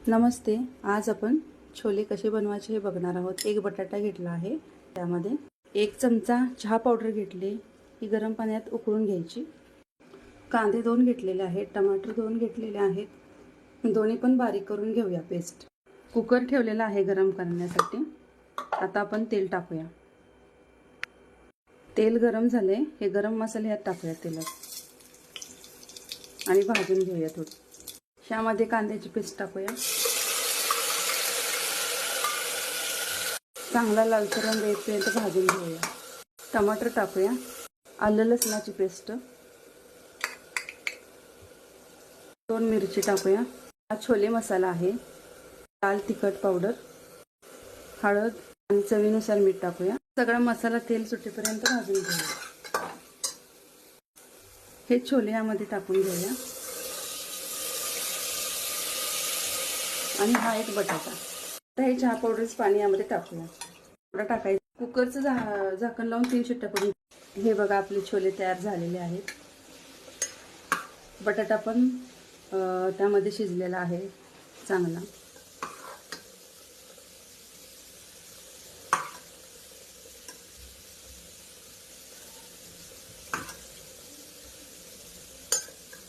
नमस्ते. आज आपण छोले कसे बनवायचे हे बघणार आहोत. एक बटाटा घेतला आहे, त्यामध्ये 1 चमचा चहा पावडर घेतली, ही गरम पाण्यात उकळून घ्यायची. कांदे 2 घेतलेले आहेत, टमाटर 2 घेतलेले आहेत, दोन्ही पण बारीक करून घेऊया पेस्ट. कुकर ठेवलेला आहे गरम करण्यासाठी. आता आपण तेल टाकूया. तेल गरम झाले, हे गरम मसाले यात टाकूया तेलात आणि भाजून घेऊया थोडं. यामध्ये कांद्याची पेस्ट टाकूया. चांगला लालसर रंग येईपर्यंत भाजून घेऊया. टमाटर टाकूया. आलं लसणाची पेस्ट, 2 मिरची टाकूया. हा छोले मसाला आहे. लाल तिखट पावडर, हळद आणि चवीनुसार मीठ टाकूया. सगळा मसाला तेल सुटेपर्यंत भाजून घेऊया. हे छोले यामध्ये टाकून घेऊया. आणि हा एक बटाटा. आता हे चहा पावडरचं पाणी यामध्ये टाकूया. थोडं टाकायचं. कुकरचं झाकण लावून 3 शिट्ट्या करून. हे बघा, आपले छोले तयार झालेले आहेत. बटाटा पण त्यामध्ये शिजलेला आहे चांगला.